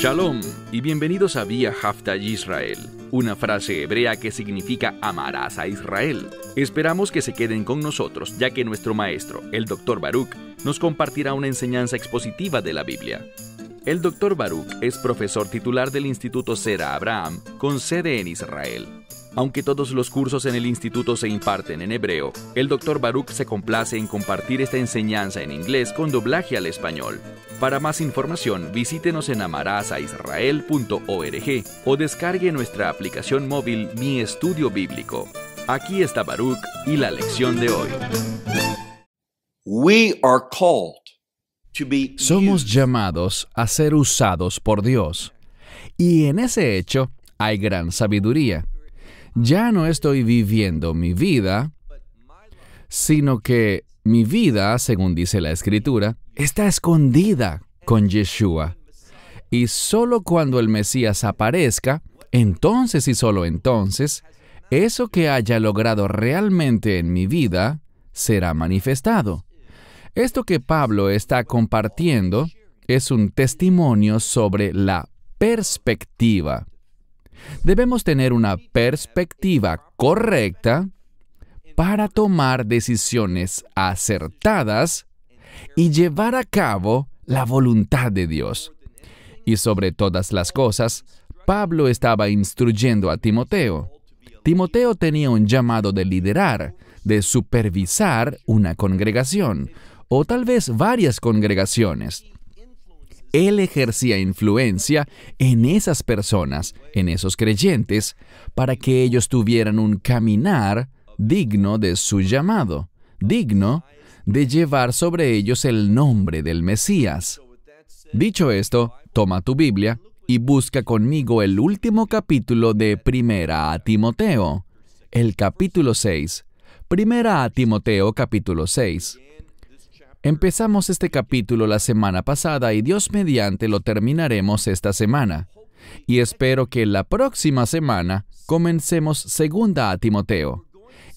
Shalom y bienvenidos a Vía Hafta Yisrael, una frase hebrea que significa amarás a Israel. Esperamos que se queden con nosotros, ya que nuestro maestro, el Dr. Baruch, nos compartirá una enseñanza expositiva de la Biblia. El Dr. Baruch es profesor titular del Instituto Zera Abraham, con sede en Israel. Aunque todos los cursos en el instituto se imparten en hebreo, el Dr. Baruch se complace en compartir esta enseñanza en inglés con doblaje al español. Para más información, visítenos en amarasaisrael.org o descargue nuestra aplicación móvil Mi Estudio Bíblico. Aquí está Baruch y la lección de hoy. Somos llamados a ser usados por Dios. Y en ese hecho hay gran sabiduría. Ya no estoy viviendo mi vida, sino que mi vida, según dice la Escritura, está escondida con Yeshua. Y solo cuando el Mesías aparezca, entonces y solo entonces, eso que haya logrado realmente en mi vida será manifestado. Esto que Pablo está compartiendo es un testimonio sobre la perspectiva. Debemos tener una perspectiva correcta para tomar decisiones acertadas y llevar a cabo la voluntad de Dios. Y sobre todas las cosas, Pablo estaba instruyendo a Timoteo. Timoteo tenía un llamado de liderar, de supervisar una congregación, o tal vez varias congregaciones. Él ejercía influencia en esas personas, en esos creyentes, para que ellos tuvieran un caminar digno de su llamado, digno de llevar sobre ellos el nombre del Mesías. Dicho esto, toma tu Biblia y busca conmigo el último capítulo de Primera a Timoteo, el capítulo 6. Primera a Timoteo, capítulo 6. Empezamos este capítulo la semana pasada y Dios mediante lo terminaremos esta semana. Y espero que la próxima semana comencemos segunda a Timoteo.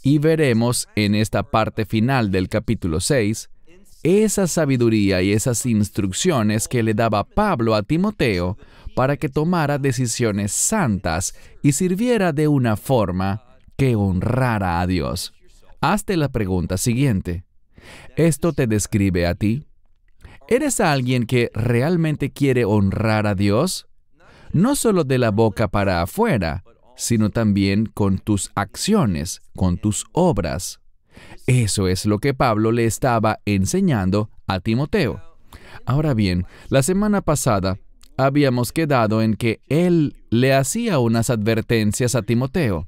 Y veremos en esta parte final del capítulo 6 esa sabiduría y esas instrucciones que le daba Pablo a Timoteo para que tomara decisiones santas y sirviera de una forma que honrara a Dios. Hazte la pregunta siguiente. ¿Esto te describe a ti? ¿Eres alguien que realmente quiere honrar a Dios? No solo de la boca para afuera, sino también con tus acciones, con tus obras. Eso es lo que Pablo le estaba enseñando a Timoteo. Ahora bien, la semana pasada habíamos quedado en que él le hacía unas advertencias a Timoteo,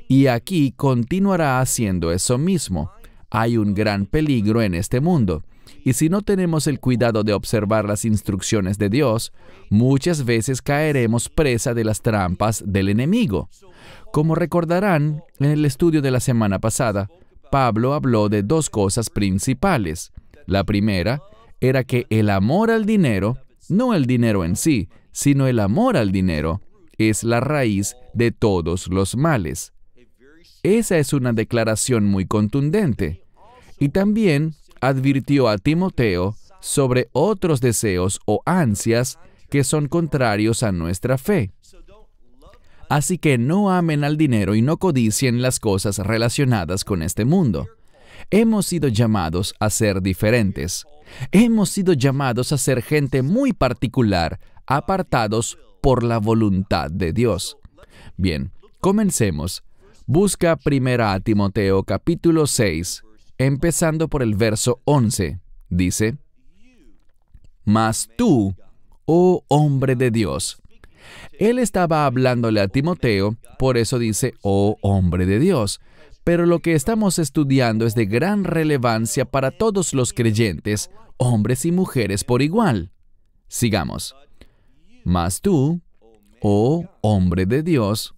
y aquí continuará haciendo eso mismo. Hay un gran peligro en este mundo, y si no tenemos el cuidado de observar las instrucciones de Dios, muchas veces caeremos presa de las trampas del enemigo. Como recordarán, en el estudio de la semana pasada, Pablo habló de dos cosas principales. La primera era que el amor al dinero, no el dinero en sí, sino el amor al dinero, es la raíz de todos los males. Esa es una declaración muy contundente. Y también advirtió a Timoteo sobre otros deseos o ansias que son contrarios a nuestra fe. Así que no amen al dinero y no codicien las cosas relacionadas con este mundo. Hemos sido llamados a ser diferentes. Hemos sido llamados a ser gente muy particular, apartados por la voluntad de Dios. Bien, comencemos. Busca primera a Timoteo capítulo 6, empezando por el verso 11. Dice, «Mas tú, oh hombre de Dios». Él estaba hablándole a Timoteo, por eso dice, «oh hombre de Dios». Pero lo que estamos estudiando es de gran relevancia para todos los creyentes, hombres y mujeres por igual. Sigamos. «Mas tú, oh hombre de Dios,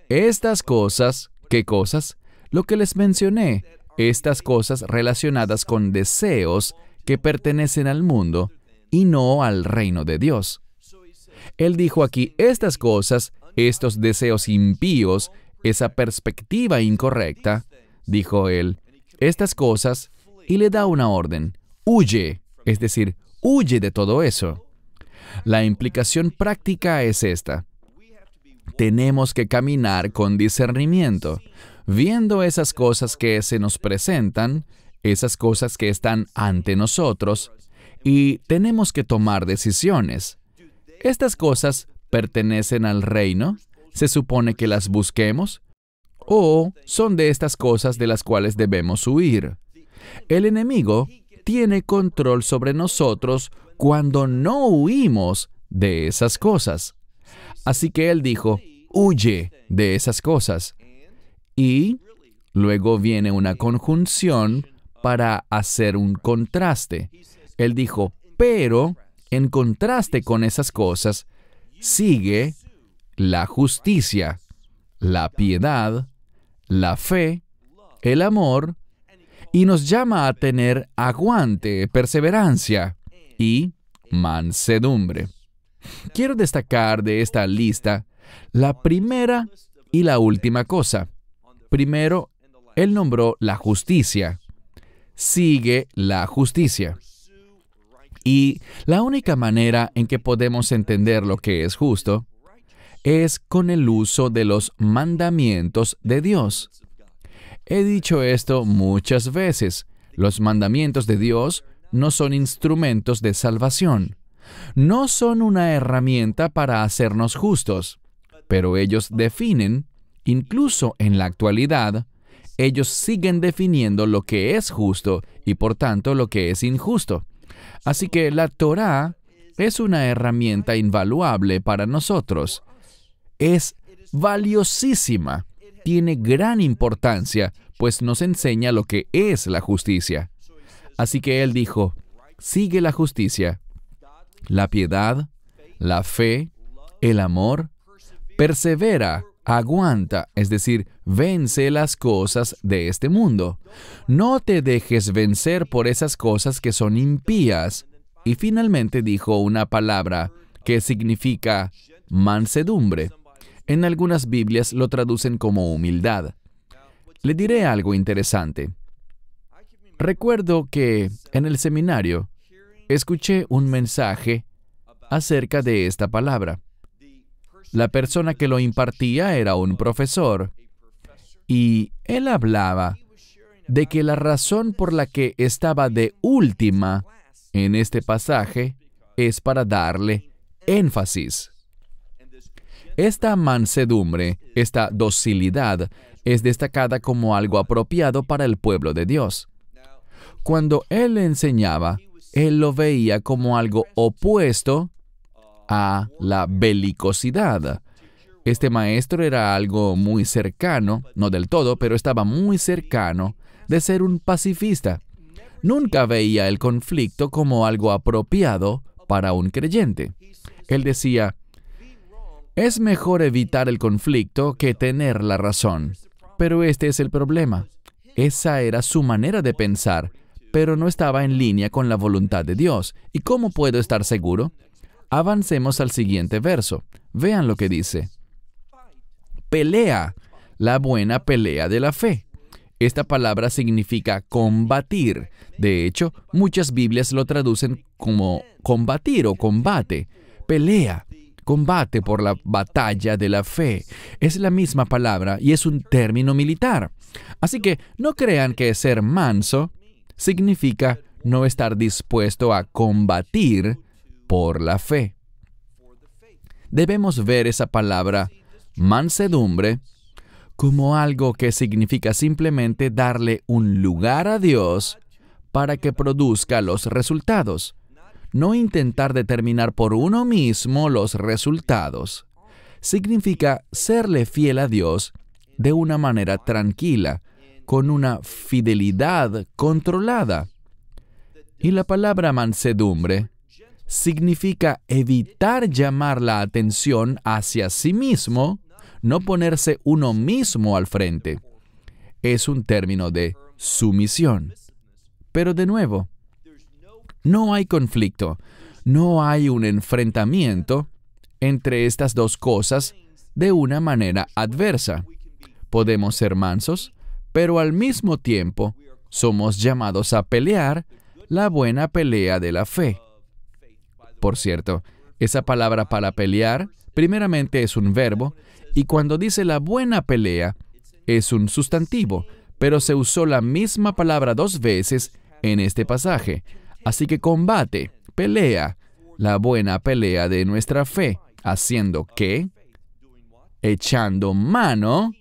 estas cosas», ¿qué cosas? Lo que les mencioné, estas cosas relacionadas con deseos que pertenecen al mundo y no al reino de Dios. Él dijo aquí, estas cosas, estos deseos impíos, esa perspectiva incorrecta, dijo él, estas cosas, y le da una orden, huye, es decir, huye de todo eso. La implicación práctica es esta. Tenemos que caminar con discernimiento, viendo esas cosas que se nos presentan, esas cosas que están ante nosotros, y tenemos que tomar decisiones. ¿Estas cosas pertenecen al reino? ¿Se supone que las busquemos? ¿O son de estas cosas de las cuales debemos huir? El enemigo tiene control sobre nosotros cuando no huimos de esas cosas. Así que él dijo, huye de esas cosas. Y luego viene una conjunción para hacer un contraste. Él dijo, pero en contraste con esas cosas, sigue la justicia, la piedad, la fe, el amor, y nos llama a tener aguante, perseverancia y mansedumbre. Quiero destacar de esta lista la primera y la última cosa. Primero, él nombró la justicia. Sigue la justicia. Y la única manera en que podemos entender lo que es justo es con el uso de los mandamientos de Dios. He dicho esto muchas veces. Los mandamientos de Dios no son instrumentos de salvación. No son una herramienta para hacernos justos, pero ellos definen, incluso en la actualidad, ellos siguen definiendo lo que es justo y por tanto lo que es injusto. Así que la Torá es una herramienta invaluable para nosotros. Es valiosísima, tiene gran importancia, pues nos enseña lo que es la justicia. Así que él dijo, sigue la justicia, la piedad, la fe, el amor, persevera, aguanta, es decir, vence las cosas de este mundo. No te dejes vencer por esas cosas que son impías. Y finalmente dijo una palabra que significa mansedumbre. En algunas Biblias lo traducen como humildad. Le diré algo interesante. Recuerdo que en el seminario escuché un mensaje acerca de esta palabra. La persona que lo impartía era un profesor, y él hablaba de que la razón por la que estaba de última en este pasaje es para darle énfasis. Esta mansedumbre, esta docilidad, es destacada como algo apropiado para el pueblo de Dios. Cuando él enseñaba, él lo veía como algo opuesto a la belicosidad. Este maestro era algo muy cercano, no del todo, pero estaba muy cercano de ser un pacifista. Nunca veía el conflicto como algo apropiado para un creyente. Él decía, es mejor evitar el conflicto que tener la razón. Pero este es el problema. Esa era su manera de pensar, pero no estaba en línea con la voluntad de Dios. ¿Y cómo puedo estar seguro? Avancemos al siguiente verso. Vean lo que dice. Pelea, la buena pelea de la fe. Esta palabra significa combatir. De hecho, muchas Biblias lo traducen como combatir o combate. Pelea, combate por la batalla de la fe. Es la misma palabra y es un término militar. Así que no crean que ser manso significa no estar dispuesto a combatir por la fe. Debemos ver esa palabra mansedumbre como algo que significa simplemente darle un lugar a Dios para que produzca los resultados. No intentar determinar por uno mismo los resultados. Significa serle fiel a Dios de una manera tranquila, con una fidelidad controlada. Y la palabra mansedumbre significa evitar llamar la atención hacia sí mismo, no ponerse uno mismo al frente. Es un término de sumisión. Pero de nuevo, no hay conflicto, no hay un enfrentamiento entre estas dos cosas de una manera adversa. Podemos ser mansos, pero al mismo tiempo somos llamados a pelear la buena pelea de la fe. Por cierto, Esa palabra para pelear, primeramente es un verbo, y cuando dice la buena pelea, es un sustantivo, pero se usó la misma palabra 2 veces en este pasaje. Así que combate, pelea, la buena pelea de nuestra fe, haciendo ¿qué? Echando mano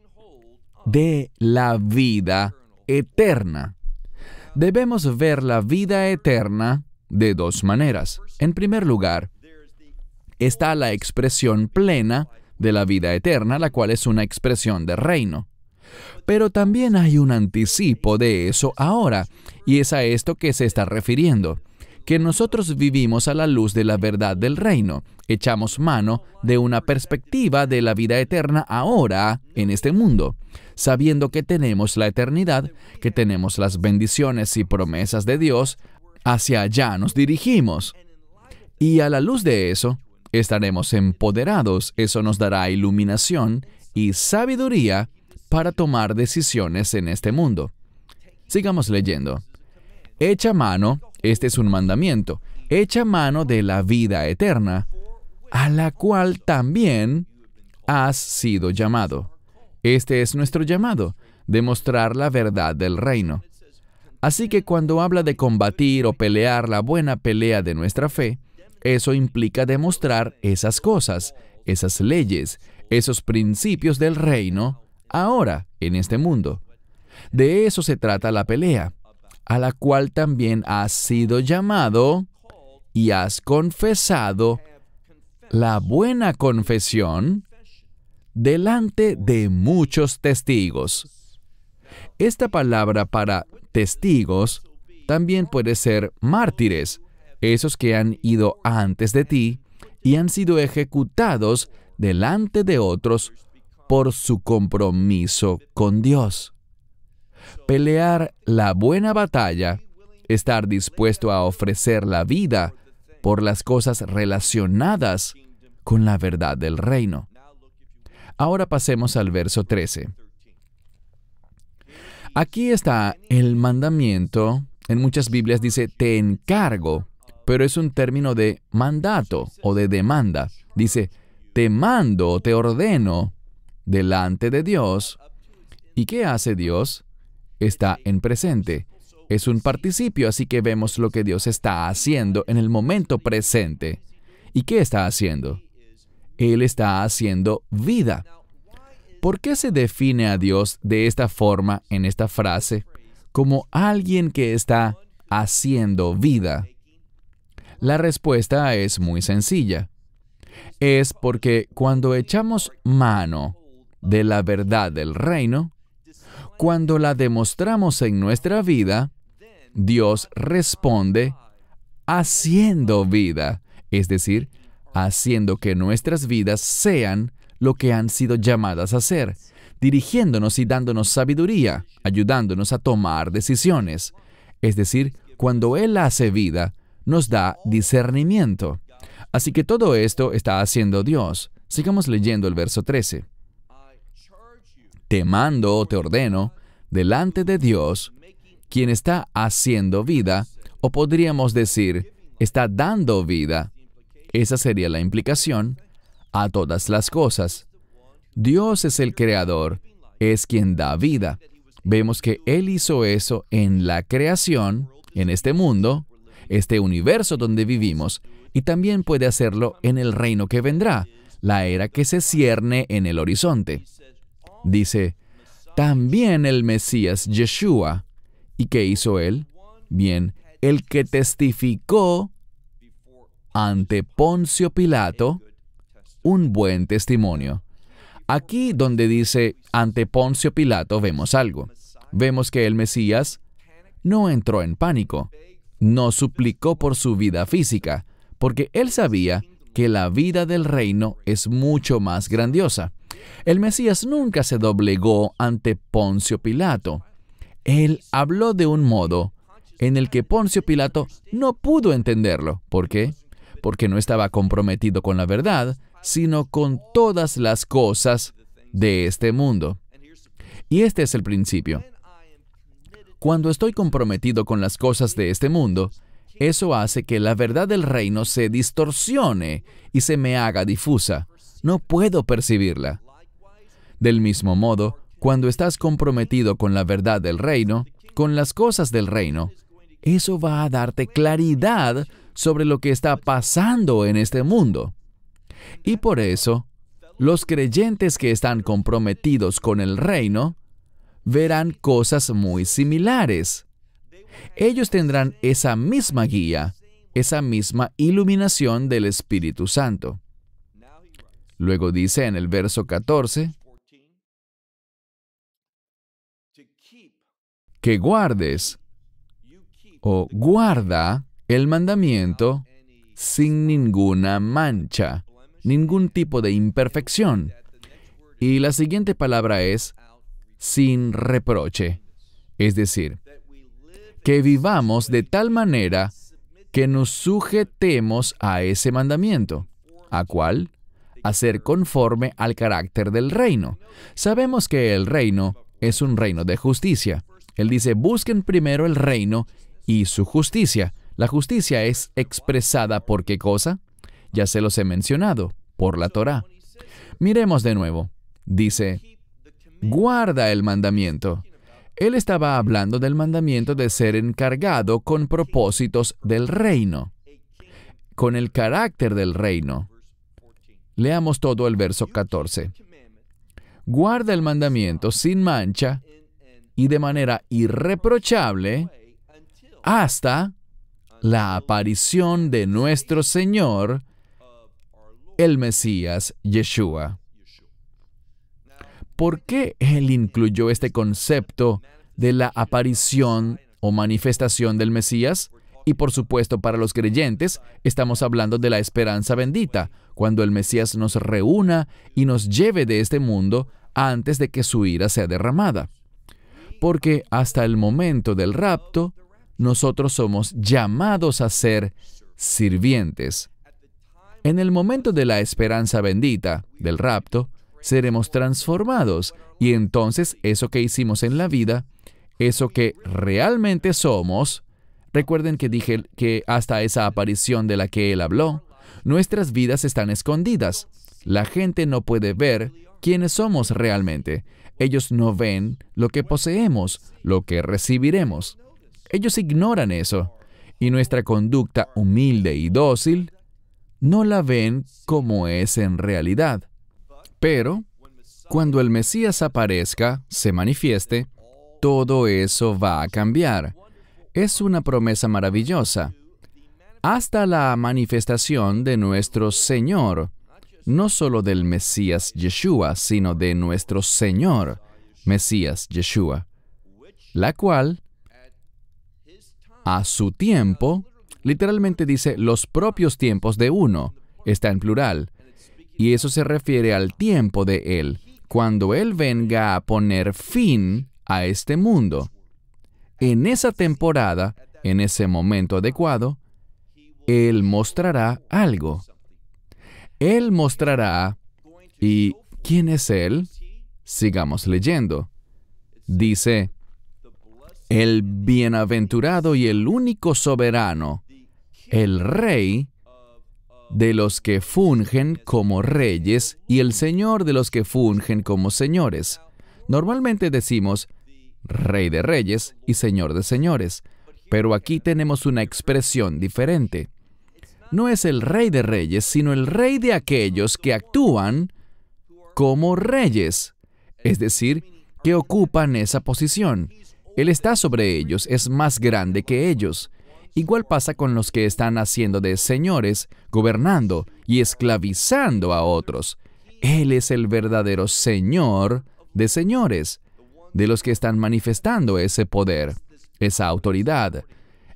de la vida eterna. Debemos ver la vida eterna de 2 maneras. En primer lugar, está la expresión plena de la vida eterna, la cual es una expresión de reino. Pero también hay un anticipo de eso ahora, y es a esto que se está refiriendo, que nosotros vivimos a la luz de la verdad del reino. Echamos mano de una perspectiva de la vida eterna ahora en este mundo, sabiendo que tenemos la eternidad, que tenemos las bendiciones y promesas de Dios, hacia allá nos dirigimos. Y a la luz de eso, estaremos empoderados. Eso nos dará iluminación y sabiduría para tomar decisiones en este mundo. Sigamos leyendo. Echa mano, este es un mandamiento, echa mano de la vida eterna, a la cual también has sido llamado. Este es nuestro llamado, demostrar la verdad del reino. Así que cuando habla de combatir o pelear la buena pelea de nuestra fe, eso implica demostrar esas cosas, esas leyes, esos principios del reino, ahora, en este mundo. De eso se trata la pelea, a la cual también has sido llamado y has confesado la buena confesión delante de muchos testigos. Esta palabra para testigos también puede ser mártires, esos que han ido antes de ti y han sido ejecutados delante de otros por su compromiso con Dios. Pelear la buena batalla, estar dispuesto a ofrecer la vida por las cosas relacionadas con la verdad del reino. Ahora pasemos al verso 13. Aquí está el mandamiento. En muchas Biblias dice, te encargo, pero es un término de mandato o de demanda. Dice, te mando, te ordeno delante de Dios. ¿Y qué hace Dios? Está en presente. Es un participio, así que vemos lo que Dios está haciendo en el momento presente. ¿Y qué está haciendo? Él está haciendo vida. ¿Por qué se define a Dios de esta forma en esta frase? Como alguien que está haciendo vida. La respuesta es muy sencilla. Es porque cuando echamos mano de la verdad del reino, cuando la demostramos en nuestra vida, Dios responde haciendo vida, es decir, haciendo que nuestras vidas sean lo que han sido llamadas a ser, dirigiéndonos y dándonos sabiduría, ayudándonos a tomar decisiones. Es decir, cuando Él hace vida, nos da discernimiento. Así que todo esto está haciendo Dios. Sigamos leyendo el verso 13. Te mando o te ordeno delante de Dios, quien está haciendo vida, o podríamos decir, está dando vida. Esa sería la implicación a todas las cosas. Dios es el creador, es quien da vida. Vemos que Él hizo eso en la creación, en este mundo, este universo donde vivimos, y también puede hacerlo en el reino que vendrá, la era que se cierne en el horizonte. Dice, también el Mesías Yeshua. ¿Y qué hizo Él? Bien, el que testificó ante Poncio Pilato un buen testimonio. Aquí donde dice ante Poncio Pilato vemos algo. Vemos que el Mesías no entró en pánico, no suplicó por su vida física, porque Él sabía que la vida del reino es mucho más grandiosa. El Mesías nunca se doblegó ante Poncio Pilato. Él habló de un modo en el que Poncio Pilato no pudo entenderlo. ¿Por qué? Porque no estaba comprometido con la verdad, sino con todas las cosas de este mundo. Y este es el principio. Cuando estoy comprometido con las cosas de este mundo, eso hace que la verdad del reino se distorsione y se me haga difusa. No puedo percibirla. Del mismo modo, cuando estás comprometido con la verdad del reino, con las cosas del reino, eso va a darte claridad sobre lo que está pasando en este mundo. Y por eso, los creyentes que están comprometidos con el reino verán cosas muy similares. Ellos tendrán esa misma guía, esa misma iluminación del Espíritu Santo. Luego dice en el verso 14, que guardes o guarda el mandamiento sin ninguna mancha, ningún tipo de imperfección. Y la siguiente palabra es sin reproche. Es decir, que vivamos de tal manera que nos sujetemos a ese mandamiento. ¿A cuál? A ser conforme al carácter del reino. Sabemos que el reino es un reino de justicia. Él dice, busquen primero el reino y su justicia. La justicia es expresada ¿por qué cosa? Ya se los he mencionado, por la Torá. Miremos de nuevo. Dice, guarda el mandamiento. Él estaba hablando del mandamiento de ser encargado con propósitos del reino, con el carácter del reino. Leamos todo el verso 14. Guarda el mandamiento sin mancha y de manera irreprochable hasta la aparición de nuestro Señor, el Mesías Yeshua. ¿Por qué Él incluyó este concepto de la aparición o manifestación del Mesías? Y por supuesto, para los creyentes, estamos hablando de la esperanza bendita, cuando el Mesías nos reúna y nos lleve de este mundo antes de que su ira sea derramada. Porque hasta el momento del rapto, nosotros somos llamados a ser sirvientes. En el momento de la esperanza bendita, del rapto, seremos transformados, y entonces eso que hicimos en la vida, eso que realmente somos, recuerden que dije que hasta esa aparición de la que Él habló, nuestras vidas están escondidas. La gente no puede ver quiénes somos realmente. Ellos no ven lo que poseemos, lo que recibiremos. Ellos ignoran eso, y nuestra conducta humilde y dócil no la ven como es en realidad. Pero, cuando el Mesías aparezca, se manifieste, todo eso va a cambiar. Es una promesa maravillosa. Hasta la manifestación de nuestro Señor, no solo del Mesías Yeshua, sino de nuestro Señor, Mesías Yeshua, la cual, a su tiempo, literalmente dice los propios tiempos de uno, está en plural, y eso se refiere al tiempo de Él, cuando Él venga a poner fin a este mundo. En esa temporada, en ese momento adecuado, Él mostrará algo. Él mostrará, ¿y quién es Él? Sigamos leyendo. Dice, el bienaventurado y el único soberano, el Rey de los que fungen como reyes y el Señor de los que fungen como señores. Normalmente decimos Rey de reyes y Señor de señores, pero aquí tenemos una expresión diferente. No es el Rey de reyes, sino el Rey de aquellos que actúan como reyes, es decir, que ocupan esa posición. Él está sobre ellos, es más grande que ellos. Igual pasa con los que están haciendo de señores, gobernando y esclavizando a otros. Él es el verdadero Señor de señores, de los que están manifestando ese poder, esa autoridad.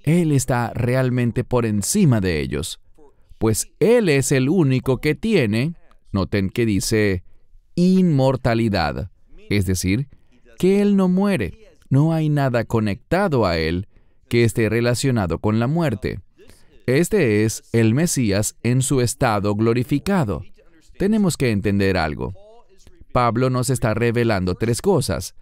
Él está realmente por encima de ellos, pues Él es el único que tiene, noten que dice, inmortalidad, es decir, que Él no muere. No hay nada conectado a Él que esté relacionado con la muerte. Este es el Mesías en su estado glorificado. Tenemos que entender algo. Pablo nos está revelando tres cosas.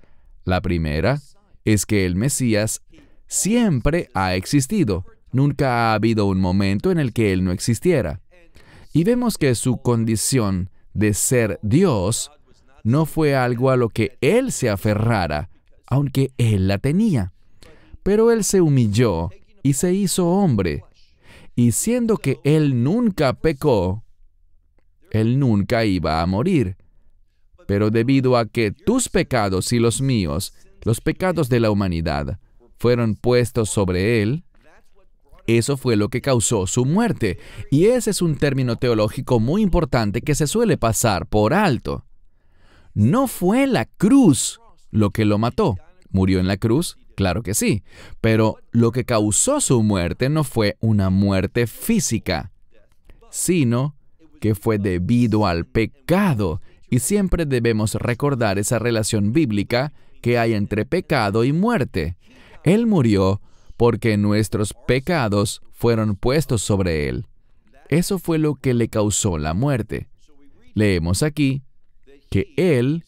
La primera es que el Mesías siempre ha existido. Nunca ha habido un momento en el que Él no existiera. Y vemos que su condición de ser Dios no fue algo a lo que Él se aferrara, aunque Él la tenía. Pero Él se humilló y se hizo hombre. Y siendo que Él nunca pecó, Él nunca iba a morir. Pero debido a que tus pecados y los míos, los pecados de la humanidad, fueron puestos sobre Él, eso fue lo que causó su muerte. Y ese es un término teológico muy importante que se suele pasar por alto. No fue la cruz lo que lo mató. ¿Murió en la cruz? Claro que sí. Pero lo que causó su muerte no fue una muerte física, sino que fue debido al pecado. Y siempre debemos recordar esa relación bíblica que hay entre pecado y muerte. Él murió porque nuestros pecados fueron puestos sobre Él. Eso fue lo que le causó la muerte. Leemos aquí que Él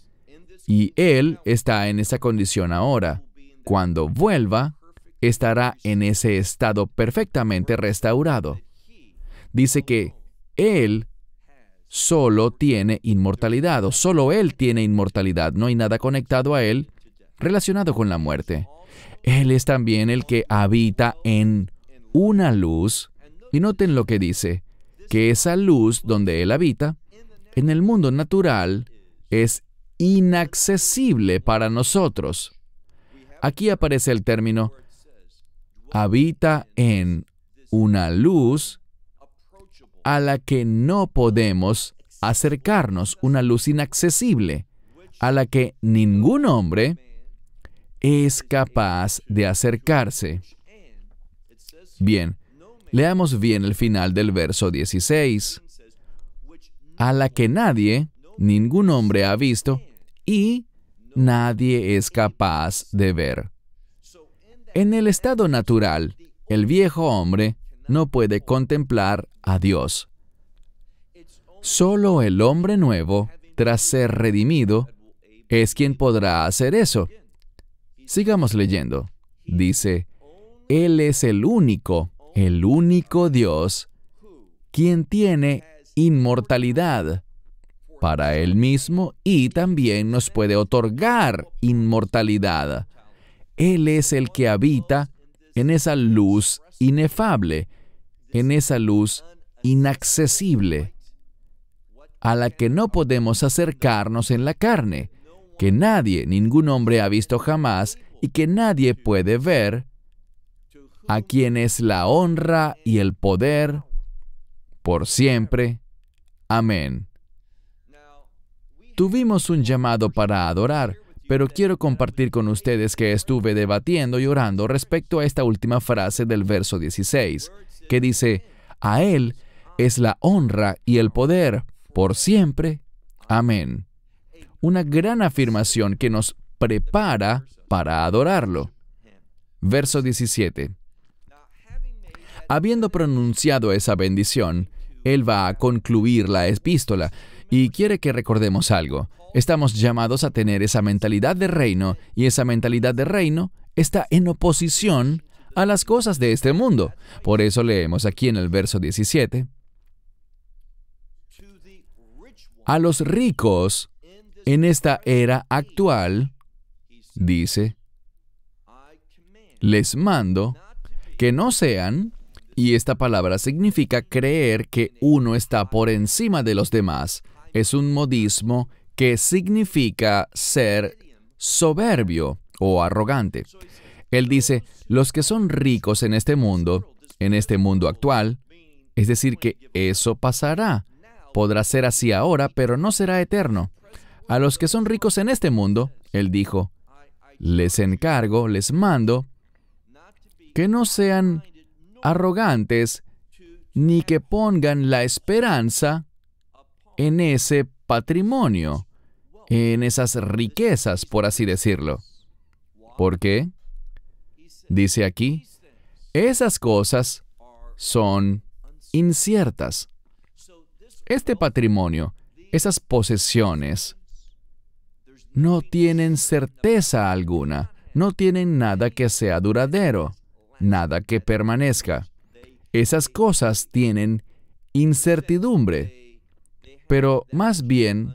está en esa condición ahora. Cuando vuelva, estará en ese estado perfectamente restaurado. Dice que Él solo tiene inmortalidad, o solo Él tiene inmortalidad. No hay nada conectado a Él relacionado con la muerte. Él es también el que habita en una luz. Y noten lo que dice, que esa luz donde Él habita, en el mundo natural, es inaccesible para nosotros. Aquí aparece el término, habita en una luz a la que no podemos acercarnos, una luz inaccesible, a la que ningún hombre es capaz de acercarse. Bien, leamos bien el final del verso 16. A la que nadie, ningún hombre ha visto, y nadie es capaz de ver. En el estado natural, el viejo hombre no puede contemplar a Dios. Solo el hombre nuevo, tras ser redimido, es quien podrá hacer eso. Sigamos leyendo. Dice, Él es el único Dios, quien tiene inmortalidad para Él mismo y también nos puede otorgar inmortalidad. Él es el que habita en esa luz inefable, en esa luz inaccesible, a la que no podemos acercarnos en la carne, que nadie, ningún hombre ha visto jamás y que nadie puede ver, a quien es la honra y el poder por siempre. Amén. Tuvimos un llamado para adorar, pero quiero compartir con ustedes que estuve debatiendo y orando respecto a esta última frase del verso 16, que dice, a Él es la honra y el poder por siempre. Amén. Una gran afirmación que nos prepara para adorarlo. Verso 17. Habiendo pronunciado esa bendición, Él va a concluir la epístola y quiere que recordemos algo. Estamos llamados a tener esa mentalidad de reino, y esa mentalidad de reino está en oposición a las cosas de este mundo. Por eso leemos aquí en el verso 17. A los ricos en esta era actual, dice, les mando que no sean, y esta palabra significa creer que uno está por encima de los demás. Es un modismo que significa ser soberbio o arrogante. Él dice, los que son ricos en este mundo actual, es decir, que eso pasará. Podrá ser así ahora, pero no será eterno. A los que son ricos en este mundo, Él dijo, les encargo, les mando, que no sean arrogantes, ni que pongan la esperanza en ese patrimonio, en esas riquezas, por así decirlo. ¿Por qué? Dice aquí, esas cosas son inciertas. Este patrimonio, esas posesiones, no tienen certeza alguna, no tienen nada que sea duradero. nada que permanezca. Esas cosas tienen incertidumbre, pero más bien,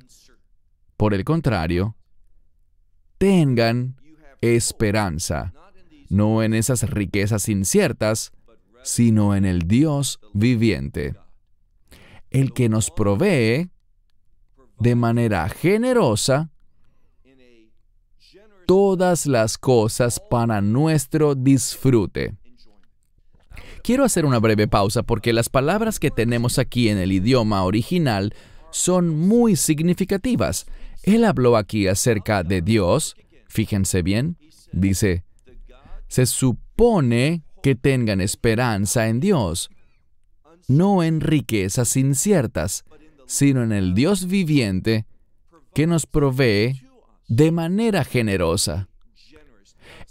por el contrario, tengan esperanza, no en esas riquezas inciertas, sino en el Dios viviente, el que nos provee de manera generosa todas las cosas para nuestro disfrute. Quiero hacer una breve pausa porque las palabras que tenemos aquí en el idioma original son muy significativas. Él habló aquí acerca de Dios. Fíjense bien, dice, se supone que tengan esperanza en Dios, no en riquezas inciertas, sino en el Dios viviente que nos provee de manera generosa.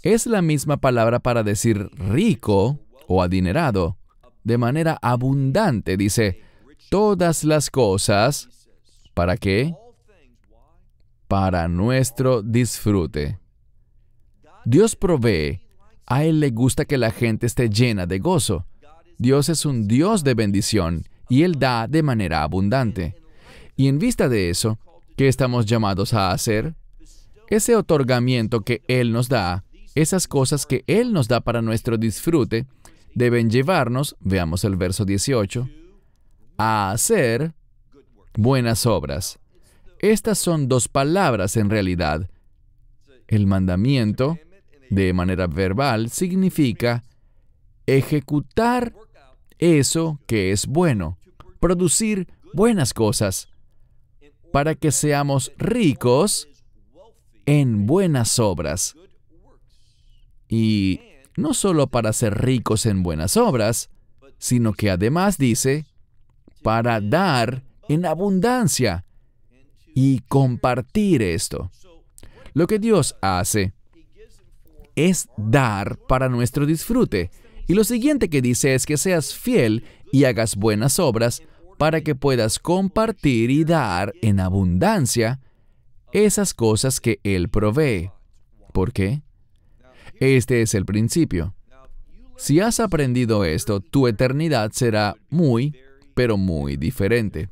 Es la misma palabra para decir rico o adinerado, de manera abundante. Dice, todas las cosas, ¿para qué? Para nuestro disfrute. Dios provee. A Él le gusta que la gente esté llena de gozo. Dios es un Dios de bendición y Él da de manera abundante. Y en vista de eso, ¿qué estamos llamados a hacer? Ese otorgamiento que Él nos da, esas cosas que Él nos da para nuestro disfrute, deben llevarnos, veamos el verso 18, a hacer buenas obras. Estas son dos palabras en realidad. El mandamiento, de manera verbal, significa ejecutar eso que es bueno, producir buenas cosas, para que seamos ricos en buenas obras. Y no solo para ser ricos en buenas obras, sino que además dice, para dar en abundancia y compartir esto. Lo que Dios hace es dar para nuestro disfrute. Y lo siguiente que dice es que seas fiel y hagas buenas obras para que puedas compartir y dar en abundancia esas cosas que Él provee. ¿Por qué? Este es el principio. Si has aprendido esto, tu eternidad será muy, pero muy diferente.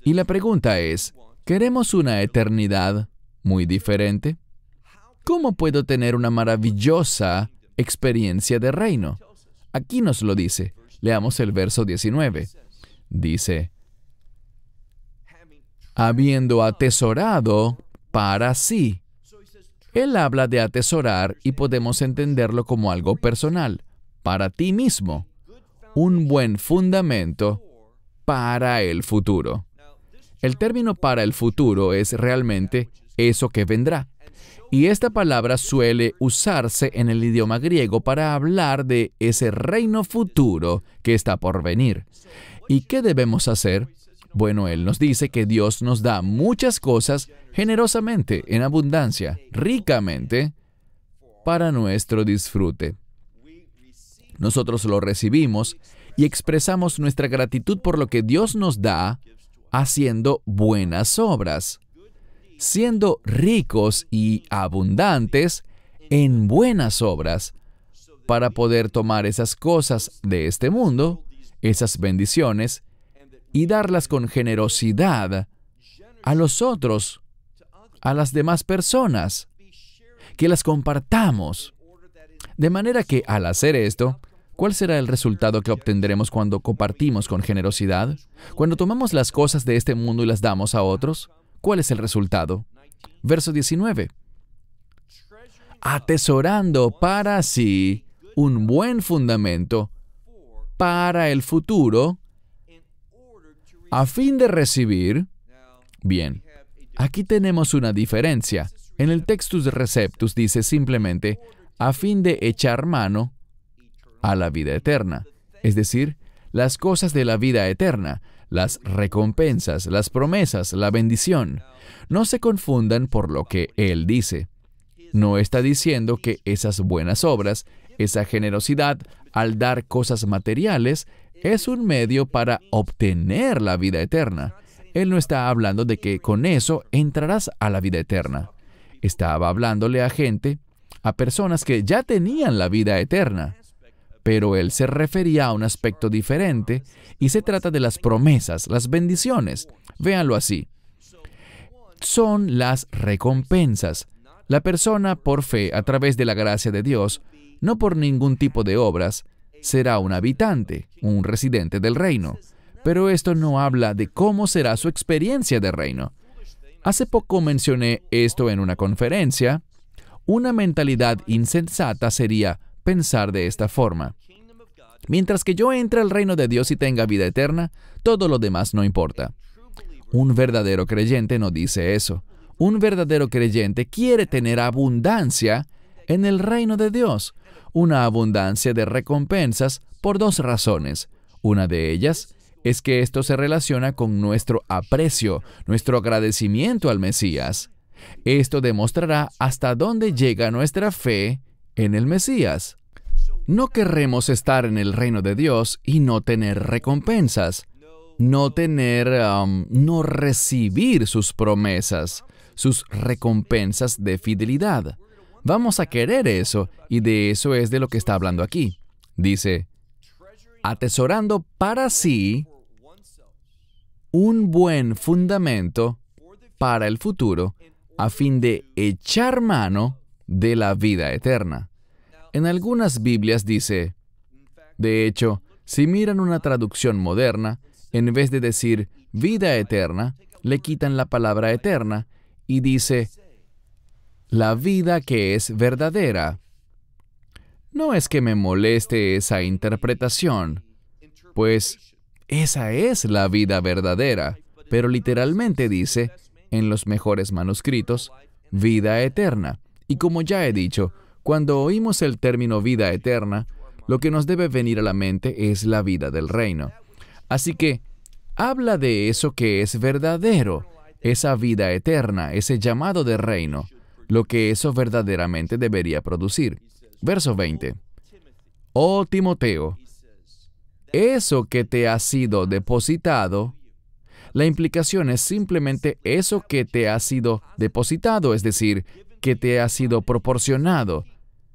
Y la pregunta es, ¿queremos una eternidad muy diferente? ¿Cómo puedo tener una maravillosa experiencia de reino? Aquí nos lo dice. Leamos el verso 19. Dice, habiendo atesorado para sí. Él habla de atesorar y podemos entenderlo como algo personal, para ti mismo, un buen fundamento para el futuro. El término para el futuro es realmente eso que vendrá. Y esta palabra suele usarse en el idioma griego para hablar de ese reino futuro que está por venir. ¿Y qué debemos hacer? Bueno, Él nos dice que Dios nos da muchas cosas generosamente, en abundancia, ricamente, para nuestro disfrute. Nosotros lo recibimos y expresamos nuestra gratitud por lo que Dios nos da haciendo buenas obras, siendo ricos y abundantes en buenas obras, para poder tomar esas cosas de este mundo, esas bendiciones, y darlas con generosidad a los otros, a las demás personas, que las compartamos. De manera que al hacer esto, ¿cuál será el resultado que obtendremos cuando compartimos con generosidad? Cuando tomamos las cosas de este mundo y las damos a otros, ¿cuál es el resultado? Verso 19. Atesorando para sí un buen fundamento para el futuro, a fin de recibir. Bien, aquí tenemos una diferencia. En el Textus Receptus dice simplemente, a fin de echar mano a la vida eterna. Es decir, las cosas de la vida eterna, las recompensas, las promesas, la bendición. No se confundan por lo que Él dice. No está diciendo que esas buenas obras, esa generosidad al dar cosas materiales, es un medio para obtener la vida eterna. Él no está hablando de que con eso entrarás a la vida eterna. Estaba hablándole a gente a personas que ya tenían la vida eterna. Pero él se refería a un aspecto diferente y se trata de las promesas, las bendiciones. Véanlo así. Son las recompensas. La persona por fe, a través de la gracia de Dios, no por ningún tipo de obras, será un habitante, un residente del reino. Pero esto no habla de cómo será su experiencia de reino. Hace poco mencioné esto en una conferencia. Una mentalidad insensata sería pensar de esta forma: mientras que yo entre al reino de Dios y tenga vida eterna, todo lo demás no importa. Un verdadero creyente no dice eso. Un verdadero creyente quiere tener abundancia en el reino de Dios, una abundancia de recompensas por dos razones. Una de ellas es que esto se relaciona con nuestro aprecio, nuestro agradecimiento al Mesías. Esto demostrará hasta dónde llega nuestra fe en el Mesías. No querremos estar en el reino de Dios y no tener recompensas, no recibir sus promesas, sus recompensas de fidelidad. Vamos a querer eso, y de eso es de lo que está hablando aquí. Dice, atesorando para sí un buen fundamento para el futuro, a fin de echar mano de la vida eterna. En algunas Biblias dice, de hecho, si miran una traducción moderna, en vez de decir vida eterna, le quitan la palabra eterna y dice la vida que es verdadera. No es que me moleste esa interpretación, pues esa es la vida verdadera, pero literalmente dice, en los mejores manuscritos, vida eterna. Y como ya he dicho, cuando oímos el término vida eterna, lo que nos debe venir a la mente es la vida del reino. Así que, habla de eso que es verdadero, esa vida eterna, ese llamado de reino, lo que eso verdaderamente debería producir. Verso 20. Oh Timoteo, eso que te ha sido depositado, la implicación es simplemente eso que te ha sido depositado, es decir, que te ha sido proporcionado.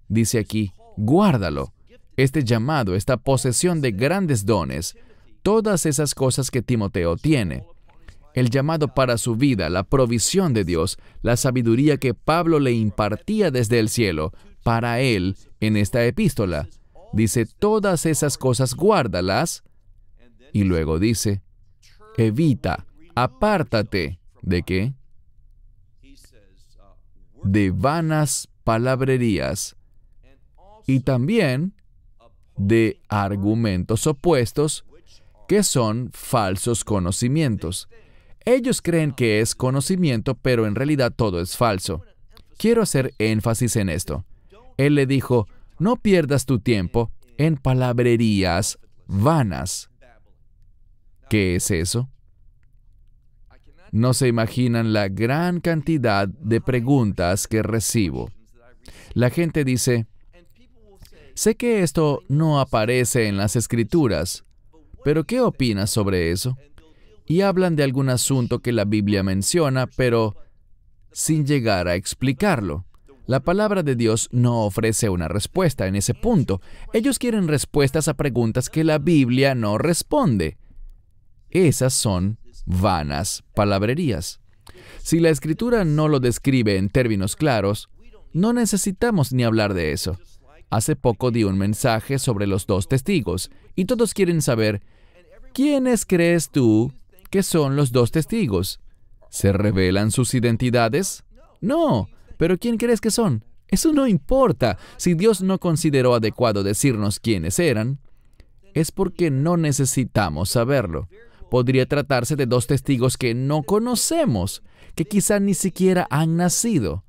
Dice aquí, guárdalo. Este llamado, esta posesión de grandes dones, todas esas cosas que Timoteo tiene. El llamado para su vida, la provisión de Dios, la sabiduría que Pablo le impartía desde el cielo, para él en esta epístola. Dice, todas esas cosas guárdalas. Y luego dice, evita, apártate. ¿De qué? De vanas palabrerías. Y también de argumentos opuestos, que son falsos conocimientos. Ellos creen que es conocimiento, pero en realidad todo es falso. Quiero hacer énfasis en esto. Él le dijo, no pierdas tu tiempo en palabrerías vanas. ¿Qué es eso? No se imaginan la gran cantidad de preguntas que recibo. La gente dice, sé que esto no aparece en las Escrituras, pero ¿qué opinas sobre eso? Y hablan de algún asunto que la Biblia menciona, pero sin llegar a explicarlo. La palabra de Dios no ofrece una respuesta en ese punto. Ellos quieren respuestas a preguntas que la Biblia no responde. Esas son vanas palabrerías. Si la Escritura no lo describe en términos claros, no necesitamos ni hablar de eso. Hace poco di un mensaje sobre los dos testigos, y todos quieren saber, ¿quiénes crees tú que son los dos testigos? ¿Se revelan sus identidades? No, pero ¿quién crees que son? Eso no importa. Si Dios no consideró adecuado decirnos quiénes eran, es porque no necesitamos saberlo. Podría tratarse de dos testigos que no conocemos, que quizá ni siquiera han nacido.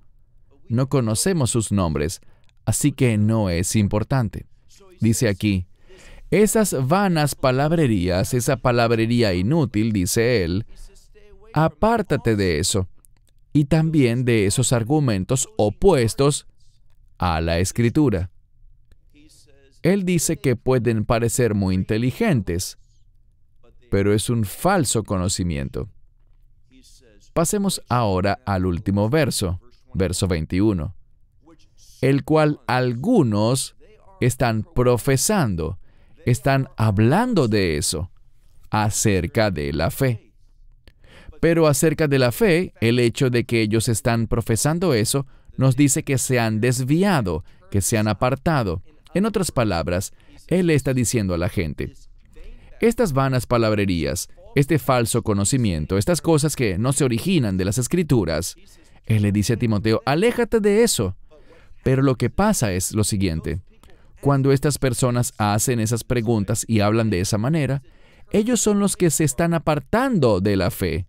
No conocemos sus nombres, así que no es importante. Dice aquí, esas vanas palabrerías, esa palabrería inútil, dice él, apártate de eso, y también de esos argumentos opuestos a la Escritura. Él dice que pueden parecer muy inteligentes, pero es un falso conocimiento. Pasemos ahora al último verso, verso 21. el cual algunos están profesando, están hablando de eso, acerca de la fe. Pero acerca de la fe, el hecho de que ellos están profesando eso, nos dice que se han desviado, que se han apartado. En otras palabras, Él está diciendo a la gente, estas vanas palabrerías, este falso conocimiento, estas cosas que no se originan de las Escrituras, Él le dice a Timoteo, aléjate de eso. Pero lo que pasa es lo siguiente. Cuando estas personas hacen esas preguntas y hablan de esa manera, ellos son los que se están apartando de la fe.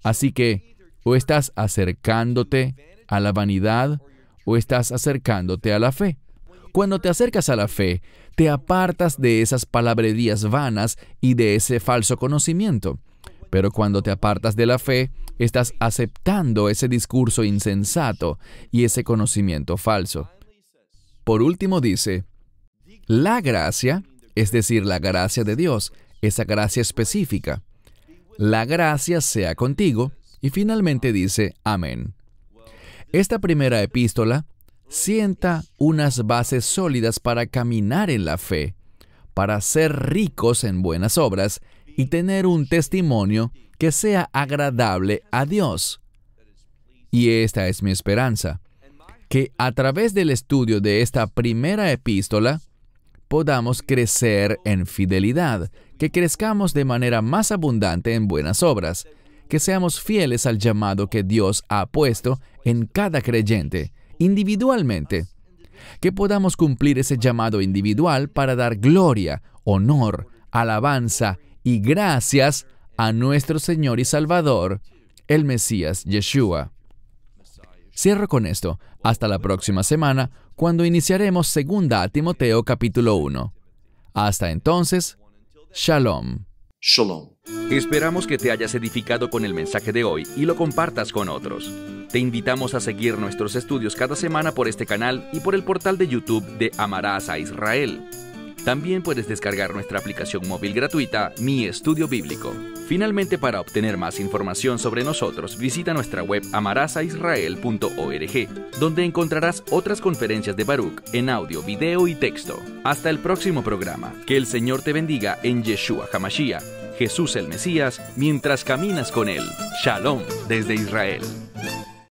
Así que, o estás acercándote a la vanidad, o estás acercándote a la fe. Cuando te acercas a la fe, te apartas de esas palabrerías vanas y de ese falso conocimiento. Pero cuando te apartas de la fe, estás aceptando ese discurso insensato y ese conocimiento falso. Por último dice, la gracia, es decir, la gracia de Dios, esa gracia específica. La gracia sea contigo. Y finalmente dice, amén. Esta primera epístola sienta unas bases sólidas para caminar en la fe, para ser ricos en buenas obras y tener un testimonio que sea agradable a Dios. Y esta es mi esperanza, que a través del estudio de esta primera epístola podamos crecer en fidelidad, que crezcamos de manera más abundante en buenas obras, que seamos fieles al llamado que Dios ha puesto en cada creyente, individualmente, que podamos cumplir ese llamado individual para dar gloria, honor, alabanza y gracias a nuestro Señor y Salvador, el Mesías Yeshua. Cierro con esto. Hasta la próxima semana, cuando iniciaremos 2 Timoteo capítulo 1. Hasta entonces, Shalom. Shalom. Esperamos que te hayas edificado con el mensaje de hoy y lo compartas con otros. Te invitamos a seguir nuestros estudios cada semana por este canal y por el portal de YouTube de Amarás a Israel. También puedes descargar nuestra aplicación móvil gratuita, Mi Estudio Bíblico. Finalmente, para obtener más información sobre nosotros, visita nuestra web amarasaisrael.org, donde encontrarás otras conferencias de Baruch en audio, video y texto. Hasta el próximo programa. Que el Señor te bendiga en Yeshua HaMashiach, Jesús el Mesías, mientras caminas con Él. Shalom desde Israel.